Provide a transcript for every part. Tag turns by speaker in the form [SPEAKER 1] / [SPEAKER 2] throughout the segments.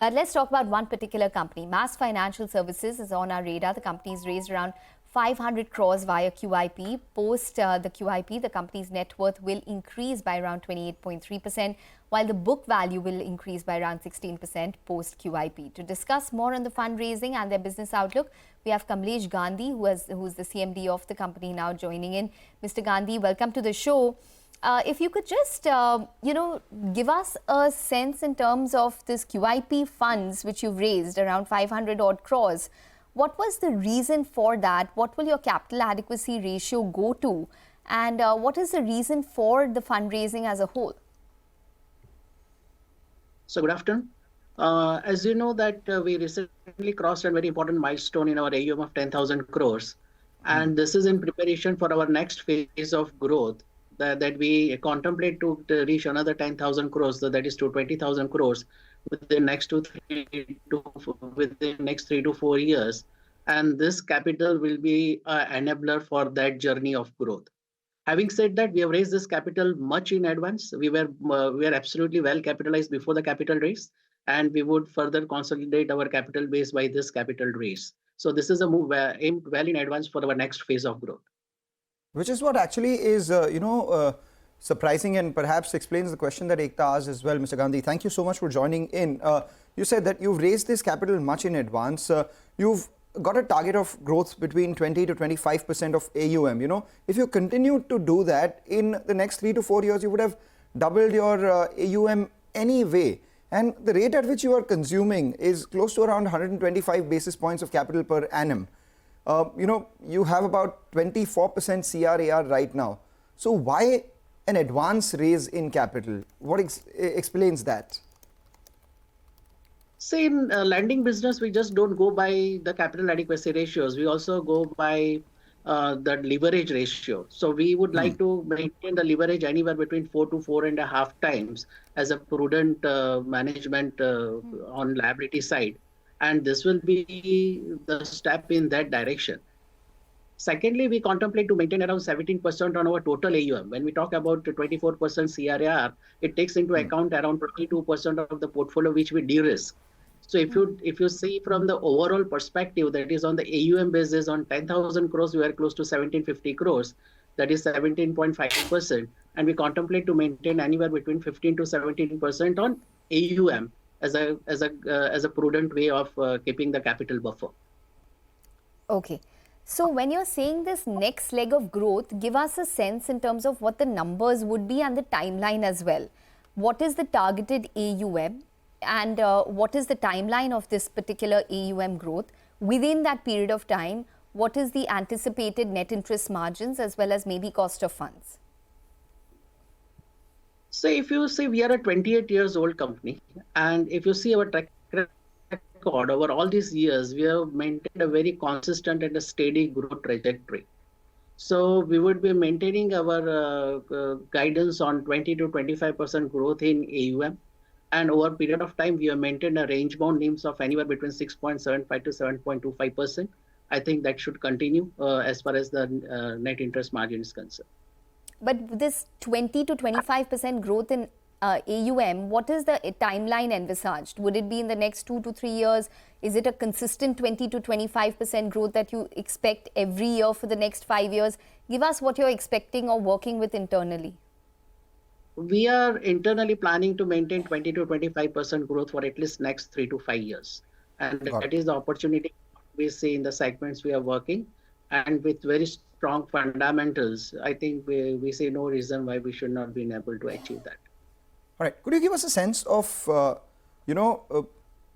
[SPEAKER 1] Let's talk about one particular company. Mass Financial Services is on our radar. The company's raised around 500 crores via QIP. Post the QIP, the company's net worth will increase by around 28.3%, while the book value will increase by around 16% post QIP. To discuss more on the fundraising and their business outlook, we have Kamlesh Gandhi, who's the CMD of the company, now joining in. Mr. Gandhi, welcome to the show. If you could just, give us a sense in terms of this QIP funds which you've raised around 500 odd crores. What was the reason for that? What will your capital adequacy ratio go to? And what is the reason for the fundraising as a whole?
[SPEAKER 2] So good afternoon. As you know that we recently crossed a very important milestone in our AUM of 10,000 crores. And this is in preparation for our next phase of growth that we contemplate to reach another 10,000 crores, that is to 20,000 crores within next 3 to 4 years. And this capital will be an enabler for that journey of growth. Having said that, we have raised this capital much in advance. We were absolutely well capitalized before the capital raise, and we would further consolidate our capital base by this capital raise. So this is a move aimed well in advance for our next phase of growth.
[SPEAKER 3] Which is what actually is, surprising and perhaps explains the question that Ekta asked as well. Mr. Gandhi, thank you so much for joining in. You said that you've raised this capital much in advance. You've got a target of growth between 20 to 25% of AUM. If you continue to do that in the next 3 to 4 years, you would have doubled your AUM anyway. And the rate at which you are consuming is close to around 125 basis points of capital per annum. You have about 24% CRAR right now. So why an advance raise in capital? What explains that?
[SPEAKER 2] See, in lending business, we just don't go by the capital adequacy ratios. We also go by the leverage ratio. So we would like to maintain the leverage anywhere between 4 to 4.5 times as a prudent management on liability side. And this will be the step in that direction. Secondly, we contemplate to maintain around 17% on our total AUM. When we talk about 24% CRAR, it takes into account around 22% of the portfolio which we de-risk. So if you see from the overall perspective, that is on the AUM basis on 10,000 crores, we are close to 1750 crores. That is 17.5%. And we contemplate to maintain anywhere between 15 to 17% on AUM as a prudent way of keeping the capital buffer.
[SPEAKER 1] Okay. So when you're saying this next leg of growth, give us a sense in terms of what the numbers would be and the timeline as well. What is the targeted AUM and what is the timeline of this particular AUM growth? Within that period of time, what is the anticipated net interest margins as well as maybe cost of funds?
[SPEAKER 2] So if you see, we are a 28 years old company, and if you see our track record over all these years, we have maintained a very consistent and a steady growth trajectory. So we would be maintaining our guidance on 20 to 25% growth in AUM. And over a period of time, we have maintained a range bound NIMs of anywhere between 6.75 to 7.25%. I think that should continue as far as the net interest margin is concerned.
[SPEAKER 1] But this 20 to 25% growth in AUM, what is the timeline envisaged? Would it be in the next 2 to 3 years? Is it a consistent 20 to 25% growth that you expect every year for the next 5 years? Give us what you're expecting or working with internally.
[SPEAKER 2] We are internally planning to maintain 20 to 25% growth for at least next 3 to 5 years. And that is the opportunity we see in the segments we are working. And with very strong fundamentals, I think we see no reason why we should not be able to achieve that.
[SPEAKER 3] All right. Could you give us a sense of,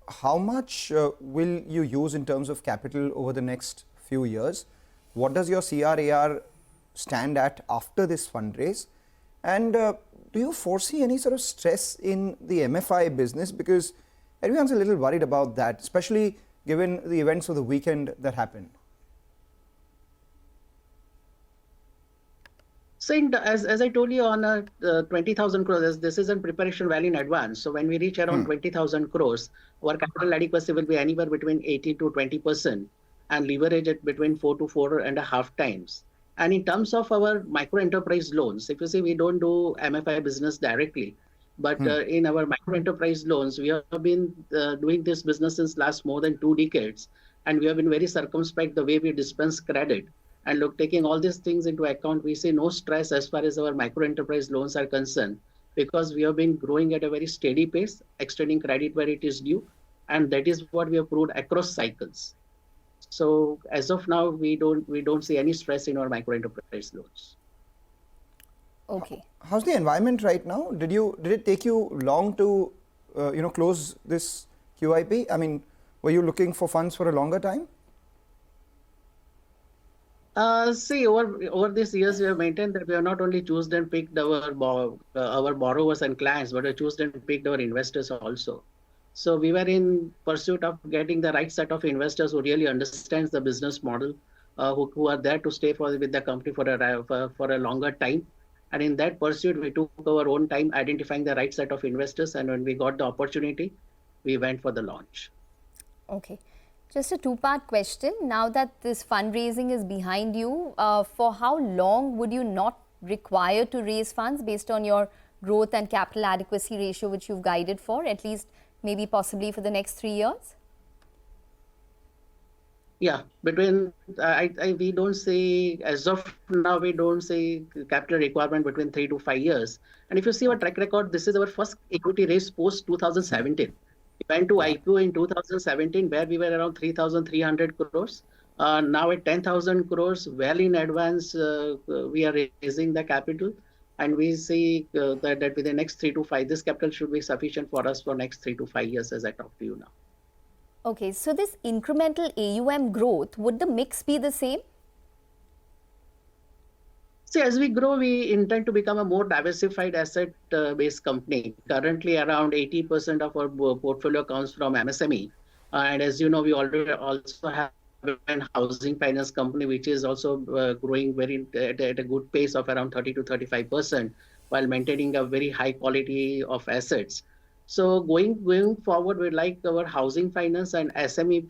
[SPEAKER 3] how much will you use in terms of capital over the next few years? What does your CRAR stand at after this fundraise? And do you foresee any sort of stress in the MFI business? Because everyone's a little worried about that, especially given the events of the weekend that happened.
[SPEAKER 2] So as I told you on 20,000 crores, this is in preparation well in advance. So when we reach around 20,000 crores, our capital adequacy will be anywhere between 18 to 20% and leverage it between 4 to 4.5 times. And in terms of our micro enterprise loans, if you see, we don't do MFI business directly. But in our micro enterprise loans, we have been doing this business since last more than 2 decades, and we have been very circumspect the way we dispense credit. And look, taking all these things into account, we see no stress as far as our micro enterprise loans are concerned, because we have been growing at a very steady pace, extending credit where it is due, and that is what we have proved across cycles. So as of now, we don't see any stress in our micro enterprise loans.
[SPEAKER 1] Okay.
[SPEAKER 3] How's the environment right now? Did it take you long to close this QIP? I mean, were you looking for funds for a longer time?
[SPEAKER 2] See, over these years, we have maintained that we have not only chosen and picked our borrowers and clients, but we chosen and picked our investors also. So we were in pursuit of getting the right set of investors who really understands the business model, who are there to stay with the company for a longer time. And in that pursuit, we took our own time identifying the right set of investors. And when we got the opportunity, we went for the launch.
[SPEAKER 1] Okay. Just a two-part question. Now that this fundraising is behind you, for how long would you not require to raise funds based on your growth and capital adequacy ratio, which you've guided for, at least maybe possibly for the next 3 years?
[SPEAKER 2] Yeah, we don't see, as of now, we don't see capital requirement between 3 to 5 years. And if you see our track record, this is our first equity raise post 2017. We went to IPO in 2017, where we were around 3,300 crores. Now at 10,000 crores, well in advance, we are raising the capital. And we see that within the next 3 to 5, this capital should be sufficient for us for next 3 to 5 years, as I talk to you now.
[SPEAKER 1] Okay, so this incremental AUM growth, would the mix be the same?
[SPEAKER 2] See, as we grow, we intend to become a more diversified asset-based company. Currently, around 80% of our portfolio comes from MSME. And as you know, we already also have a housing finance company, which is also growing at a good pace of around 30 to 35%, while maintaining a very high quality of assets. So going forward, we'd like our housing finance and SME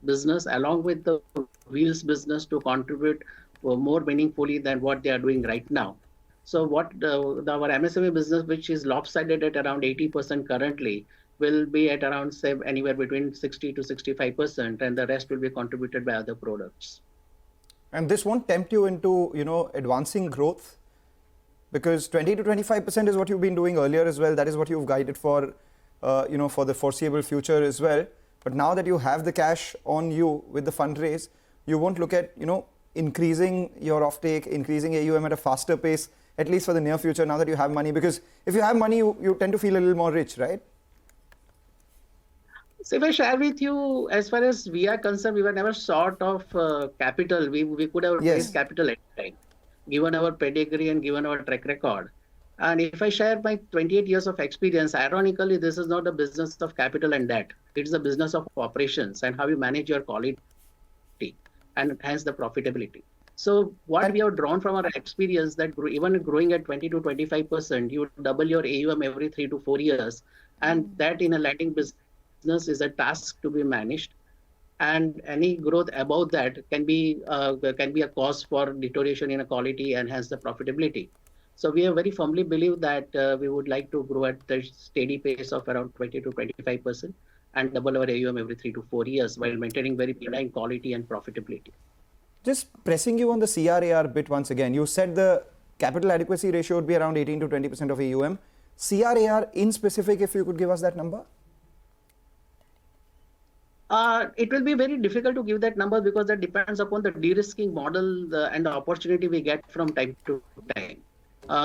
[SPEAKER 2] business, along with the wheels business, to contribute more meaningfully than what they are doing right now. So our MSME business, which is lopsided at around 80% currently, will be at around, say, anywhere between 60 to 65%, and the rest will be contributed by other products.
[SPEAKER 3] And this won't tempt you into, advancing growth? Because 20 to 25% is what you've been doing earlier as well. That is what you've guided for, for the foreseeable future as well. But now that you have the cash on you with the fundraise, you won't look at, increasing your offtake, increasing AUM at a faster pace, at least for the near future, now that you have money. Because if you have money, you tend to feel a little more rich, right?
[SPEAKER 2] So if I share with you, as far as we are concerned, we were never short of capital. We could have raised capital at any time, given our pedigree and given our track record. And if I share my 28 years of experience, ironically, this is not a business of capital and debt. It's a business of operations and how you manage your quality and hence the profitability. So what we have drawn from our experience, that even growing at 20 to 25%, you double your AUM every 3 to 4 years. And that in a lending business is a task to be managed. And any growth above that can be a cause for deterioration in a quality and hence the profitability. So we have very firmly believe that we would like to grow at a steady pace of around 20 to 25% and double our AUM every 3 to 4 years while maintaining very benign quality and profitability.
[SPEAKER 3] Just pressing you on the CRAR bit once again. You said the capital adequacy ratio would be around 18 to 20% of AUM. CRAR in specific, if you could give us that number?
[SPEAKER 2] It will be very difficult to give that number because that depends upon the de-risking model and the opportunity we get from time to time.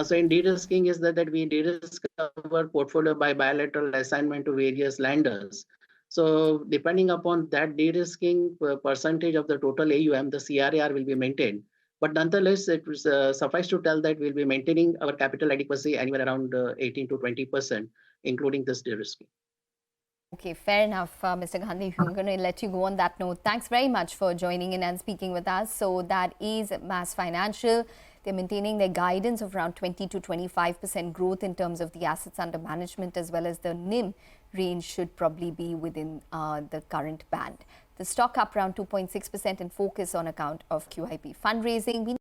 [SPEAKER 2] So in de-risking is that we de-risk our portfolio by bilateral assignment to various lenders. So depending upon that de-risking percentage of the total AUM, the CRAR will be maintained. But nonetheless, it was suffice to tell that we'll be maintaining our capital adequacy anywhere around 18 to 20%, including this de-risking.
[SPEAKER 1] Okay, fair enough, Mr. Gandhi. I'm going to let you go on that note. Thanks very much for joining in and speaking with us. So that is Mass Financial. They're maintaining their guidance of around 20 to 25% growth in terms of the assets under management, as well as the NIM range should probably be within the current band. The stock up around 2.6% in focus on account of QIP fundraising.